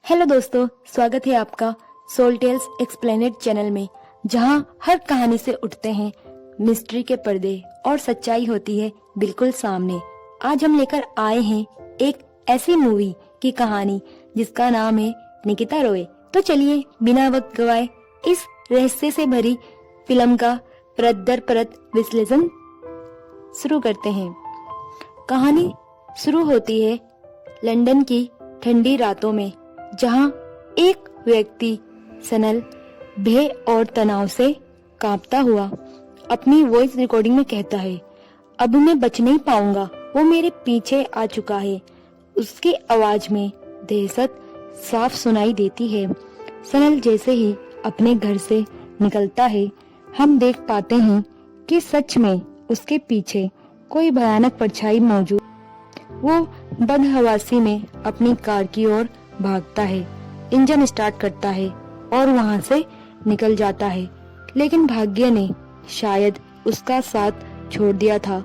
Hello दोस्तों, स्वागत है आपका सोल टेल्स एक्सप्लेनेड चैनल में, जहां हर कहानी से उठते हैं मिस्ट्री के पर्दे और सच्चाई होती है बिल्कुल सामने। आज हम लेकर आए हैं एक ऐसी मूवी की कहानी जिसका नाम है निकिता रॉय। तो चलिए बिना वक्त गवाए इस रहस्य से भरी फिल्म का परत दर परत विश्लेषण शुरू करते हैं। कहानी शुरू होती है लंदन की ठंडी रातों में, जहां एक व्यक्ति सनल भय और तनाव से कांपता हुआ अपनी वॉइस रिकॉर्डिंग में कहता है, अब मैं बच नहीं पाऊंगा, वो मेरे पीछे आ चुका है। उसकी आवाज में दहशत साफ सुनाई देती है। सनल जैसे ही अपने घर से निकलता है, हम देख पाते हैं कि सच में उसके पीछे कोई भयानक परछाई मौजूद। वो बदहवासी में अपनी कार की ओर भागता है, इंजन स्टार्ट करता है और वहां से निकल जाता है। लेकिन भाग्य ने शायद उसका साथ छोड़ दिया था।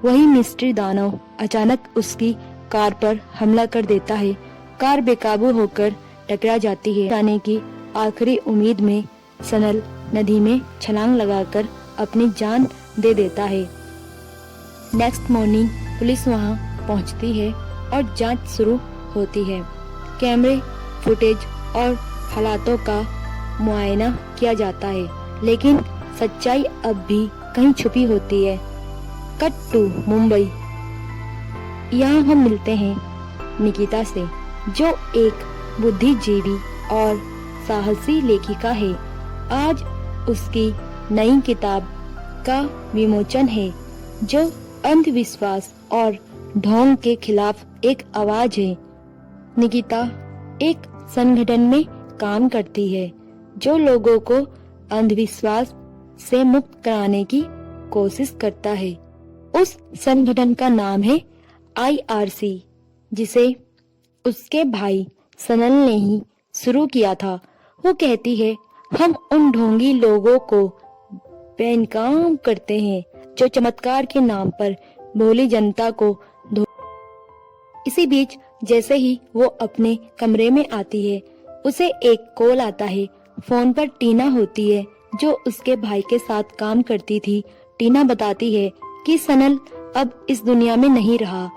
वही मिस्ट्री दानव अचानक उसकी कार पर हमला कर देता है। कार बेकाबू होकर टकरा जाती है। जाने की आखिरी उम्मीद में सनल नदी में छलांग लगाकर अपनी जान दे देता है। नेक्स्ट मॉर्निंग पुलिस वहां पहुंचती है और जांच शुरू होती है। कैमरे फुटेज और हालातों का मुआयना किया जाता है, लेकिन सच्चाई अब भी कहीं छुपी होती है। Cut to Mumbai. यहाँ हम मिलते हैं निकिता से, जो एक बुद्धिजीवी और साहसी लेखिका है। आज उसकी नई किताब का विमोचन है, जो अंधविश्वास और ढोंग के खिलाफ एक आवाज है। निकिता एक संगठन में काम करती है जो लोगों को अंधविश्वास से मुक्त कराने की कोशिश करता है। उस संगठन का नाम है IRC, जिसे उसके भाई सनल ने ही शुरू किया था। वो कहती है, हम उन ढोंगी लोगों को बेनकाम करते हैं जो चमत्कार के नाम पर भोली जनता को। इसी बीच जैसे ही वो अपने कमरे में आती है, उसे एक कॉल आता है। फोन पर टीना होती है, जो उसके भाई के साथ काम करती थी। टीना बताती है कि सनल अब इस दुनिया में नहीं रहा।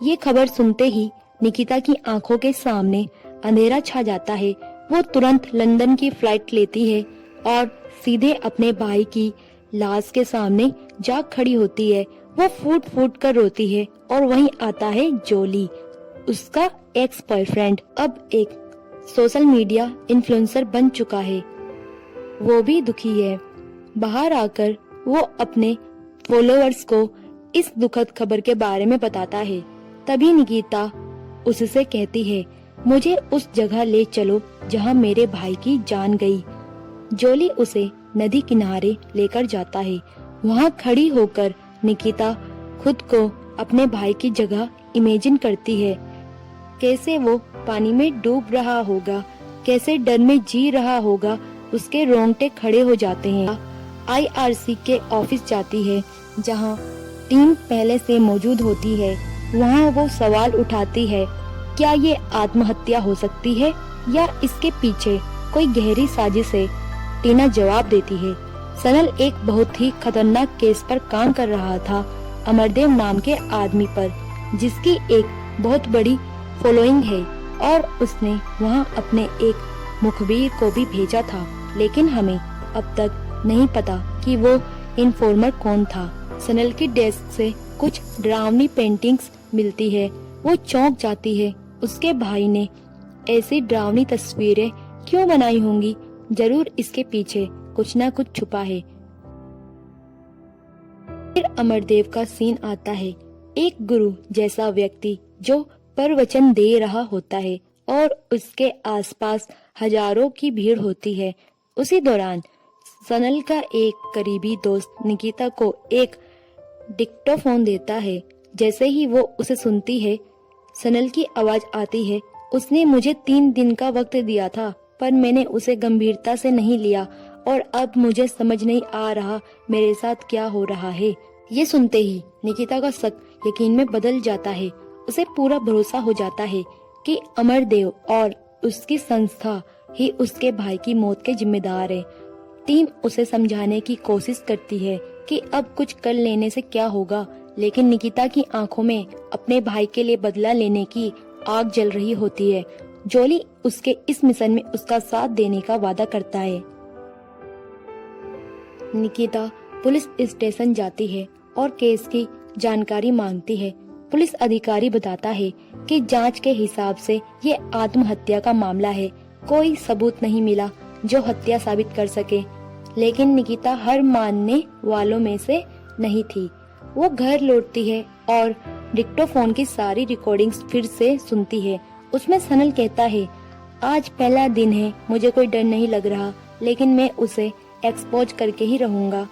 ये खबर सुनते ही निकिता की आंखों के सामने अंधेरा छा जाता है। वो तुरंत लंदन की फ्लाइट लेती है और सीधे अपने भाई की लाश के सामने जा खड़ी होती है। वो फूट फूट कर रोती है और वहीं आता है जोली, उसका एक्स बॉयफ्रेंड, अब एक सोशल मीडिया इन्फ्लुएंसर बन चुका है। वो भी दुखी है। बाहर आकर वो अपने फॉलोअर्स को इस दुखद खबर के बारे में बताता है। तभी निकिता उससे कहती है, मुझे उस जगह ले चलो जहां मेरे भाई की जान गई। जोली उसे नदी किनारे लेकर जाता है। वहां खड़ी होकर निकिता खुद को अपने भाई की जगह इमेजिन करती है। कैसे वो पानी में डूब रहा होगा, कैसे डर में जी रहा होगा। उसके रोंगटे खड़े हो जाते हैं। IRC के ऑफिस जाती है, जहां टीम पहले से मौजूद होती है। वहां वो सवाल उठाती है, क्या ये आत्महत्या हो सकती है या इसके पीछे कोई गहरी साजिश है। टीना जवाब देती है, सनल एक बहुत ही खतरनाक केस पर काम कर रहा था, अमरदेव नाम के आदमी पर, जिसकी एक बहुत बड़ी फॉलोइंग है, और उसने वहां अपने एक मुखबिर को भी भेजा था। लेकिन हमें अब तक नहीं पता कि वो इन्फॉर्मर कौन था। सनल की डेस्क से कुछ डरावनी पेंटिंग्स मिलती है। वो चौंक जाती है। उसके भाई ने ऐसी डरावनी तस्वीरें क्यों बनाई होंगी? जरूर इसके पीछे कुछ ना कुछ छुपा है। फिर अमरदेव का सीन आता है। एक गुरु जैसा व्यक्ति जो प्रवचन दे रहा होता है और उसके आसपास हजारों की भीड़ होती है। उसी दौरान सनल का एक करीबी दोस्त निकिता को एक डिक्टोफोन देता है। जैसे ही वो उसे सुनती है, सनल की आवाज आती है, उसने मुझे 3 दिन का वक्त दिया था, पर मैंने उसे गंभीरता से नहीं लिया और अब मुझे समझ नहीं आ रहा मेरे साथ क्या हो रहा है। ये सुनते ही निकिता का शक यकीन में बदल जाता है। उसे पूरा भरोसा हो जाता है कि अमरदेव और उसकी संस्था ही उसके भाई की मौत के जिम्मेदार है। टीम उसे समझाने की कोशिश करती है कि अब कुछ कर लेने से क्या होगा, लेकिन निकिता की आंखों में अपने भाई के लिए बदला लेने की आग जल रही होती है। जोली उसके इस मिशन में उसका साथ देने का वादा करता है। निकिता पुलिस स्टेशन जाती है और केस की जानकारी मांगती है। पुलिस अधिकारी बताता है कि जांच के हिसाब से ये आत्महत्या का मामला है। कोई सबूत नहीं मिला जो हत्या साबित कर सके, लेकिन निकिता हार मानने वालों में से नहीं थी। वो घर लौटती है और डिक्टोफोन की सारी रिकॉर्डिंग्स फिर से सुनती है। उसमें सनल कहता है, आज पहला दिन है, मुझे कोई डर नहीं लग रहा, लेकिन मैं उसे एक्सपोज करके ही रहूंगा।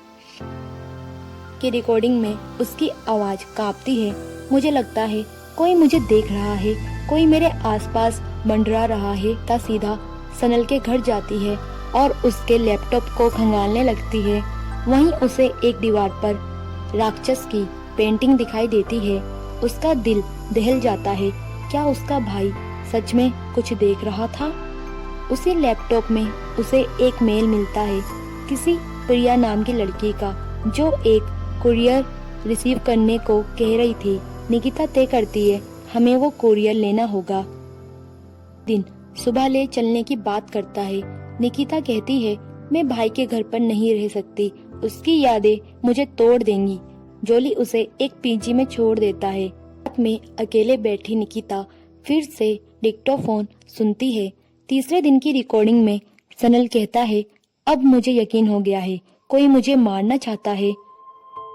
की रिकॉर्डिंग में उसकी आवाज कांपती है। मुझे लगता है कोई मुझे देख रहा है, कोई मेरे आसपास मंडरा रहा है। ता सीधा सनल के घर जाती है और उसके लैपटॉप को खंगालने लगती है। वहीं उसे एक दीवार पर राक्षस की पेंटिंग दिखाई देती है। उसका दिल दहल जाता है। क्या उसका भाई सच में कुछ देख रहा था? उसी लैपटॉप में उसे एक मेल मिलता है किसी प्रिया नाम की लड़की का, जो एक कुरियर रिसीव करने को कह रही थी। निकिता तय करती है हमें वो कुरियर लेना होगा। दिन सुबह ले चलने की बात करता है। निकिता कहती है मैं भाई के घर पर नहीं रह सकती, उसकी यादें मुझे तोड़ देंगी। जोली उसे एक पीजी में छोड़ देता है। रात में अकेले बैठी निकिता फिर से डिक्टोफोन सुनती है। तीसरे दिन की रिकॉर्डिंग में सनल कहता है, अब मुझे यकीन हो गया है, कोई मुझे मारना चाहता है।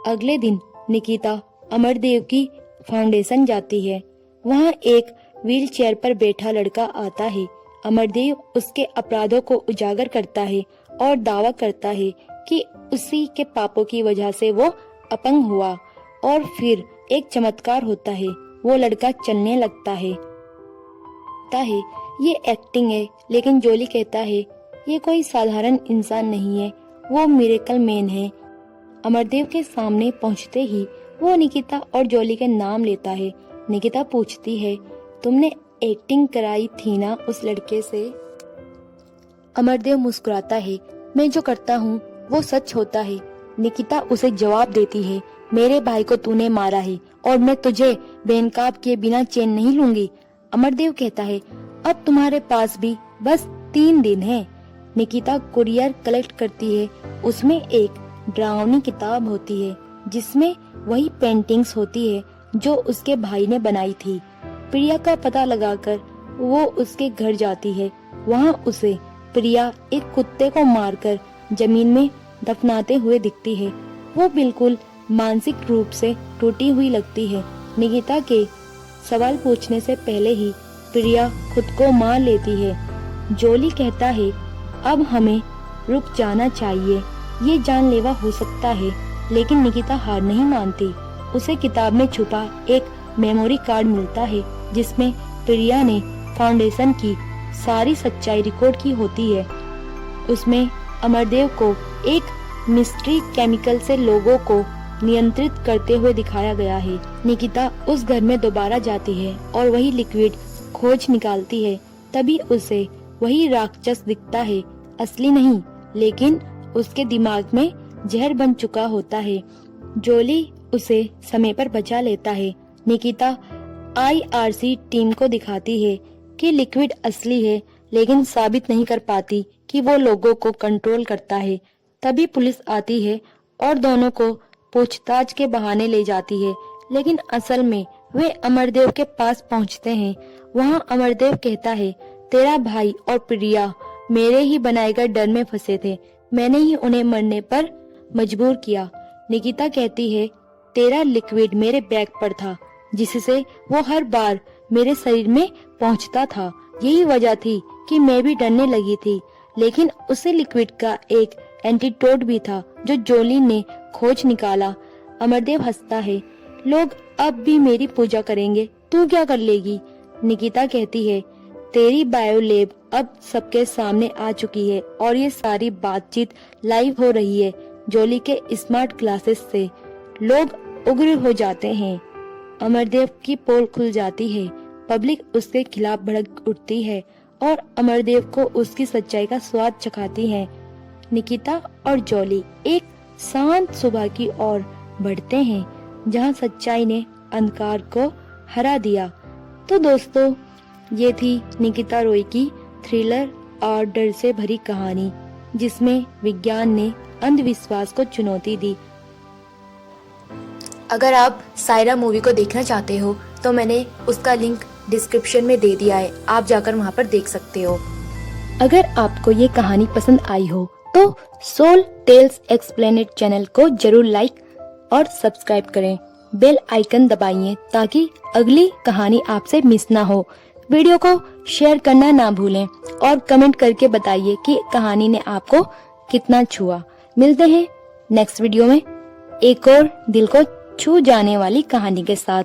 अगले दिन निकिता अमरदेव की फाउंडेशन जाती है। वहाँ एक व्हील चेयर पर बैठा लड़का आता है। अमरदेव उसके अपराधों को उजागर करता है और दावा करता है कि उसी के पापों की वजह से वो अपंग हुआ। और फिर एक चमत्कार होता है, वो लड़का चलने लगता है। ये एक्टिंग है, लेकिन जोली कहता है ये कोई साधारण इंसान नहीं है, वो मिरेकल मैन है। अमरदेव के सामने पहुंचते ही वो निकिता और जोली के नाम लेता है। निकिता पूछती है, तुमने एक्टिंग कराई थी ना उस लड़के से? अमरदेव मुस्कुराता है, मैं जो करता हूँ वो सच होता है। निकिता उसे जवाब देती है, मेरे भाई को तूने मारा है और मैं तुझे बेनकाब किए बिना चैन नहीं लूंगी। अमरदेव कहता है, अब तुम्हारे पास भी बस 3 दिन है। निकिता कुरियर कलेक्ट करती है। उसमें एक डरावनी किताब होती है जिसमें वही पेंटिंग्स होती है जो उसके भाई ने बनाई थी। प्रिया का पता लगाकर वो उसके घर जाती है। वहाँ उसे प्रिया एक कुत्ते को मारकर जमीन में दफनाते हुए दिखती है। वो बिल्कुल मानसिक रूप से टूटी हुई लगती है। निकिता के सवाल पूछने से पहले ही प्रिया खुद को मार लेती है। जोली कहता है, अब हमें रुक जाना चाहिए, ये जानलेवा हो सकता है। लेकिन निकिता हार नहीं मानती। उसे किताब में छुपा एक मेमोरी कार्ड मिलता है जिसमें प्रिया ने फाउंडेशन की सारी सच्चाई रिकॉर्ड की होती है। उसमें अमरदेव को एक मिस्ट्री केमिकल से लोगों को नियंत्रित करते हुए दिखाया गया है। निकिता उस घर में दोबारा जाती है और वही लिक्विड खोज निकालती है। तभी उसे वही राक्षस दिखता है, असली नहीं, लेकिन उसके दिमाग में जहर बन चुका होता है। जोली उसे समय पर बचा लेता है। निकिता IRC टीम को दिखाती है कि लिक्विड असली है, लेकिन साबित नहीं कर पाती कि वो लोगों को कंट्रोल करता है। तभी पुलिस आती है और दोनों को पूछताछ के बहाने ले जाती है, लेकिन असल में वे अमरदेव के पास पहुंचते हैं। वहां अमरदेव कहता है, तेरा भाई और प्रिया मेरे ही बनाए गए डर में फंसे थे, मैंने ही उन्हें मरने पर मजबूर किया। निकिता कहती है, तेरा लिक्विड मेरे बैग पर था, जिससे वो हर बार मेरे शरीर में पहुंचता था। यही वजह थी कि मैं भी डरने लगी थी। लेकिन उसी लिक्विड का एक एंटीडोट भी था जो जोली ने खोज निकाला। अमरदेव हंसता है, लोग अब भी मेरी पूजा करेंगे, तू क्या कर लेगी? निकिता कहती है, तेरी बायोलैब अब सबके सामने आ चुकी है और ये सारी बातचीत लाइव हो रही है। जोली के स्मार्ट क्लासेस से लोग उग्र हो जाते हैं। अमरदेव की पोल खुल जाती है। पब्लिक उसके खिलाफ भड़क उठती है और अमरदेव को उसकी सच्चाई का स्वाद चखाती हैं। निकिता और जॉली एक शांत सुबह की ओर बढ़ते हैं जहां सच्चाई ने अंधकार को हरा दिया। तो दोस्तों, ये थी निकिता रॉय की थ्रिलर और डर से भरी कहानी, जिसमें विज्ञान ने अंधविश्वास को चुनौती दी। अगर आप सायरा मूवी को देखना चाहते हो तो मैंने उसका लिंक डिस्क्रिप्शन में दे दिया है, आप जाकर वहां पर देख सकते हो। अगर आपको ये कहानी पसंद आई हो तो सोल टेल्स एक्सप्लेनेड चैनल को जरूर लाइक और सब्सक्राइब करें। बेल आइकन दबाइए ताकि अगली कहानी आपसे मिस ना हो। वीडियो को शेयर करना ना भूलें और कमेंट करके बताइए कि कहानी ने आपको कितना छुआ। मिलते हैं नेक्स्ट वीडियो में एक और दिल को छू जाने वाली कहानी के साथ।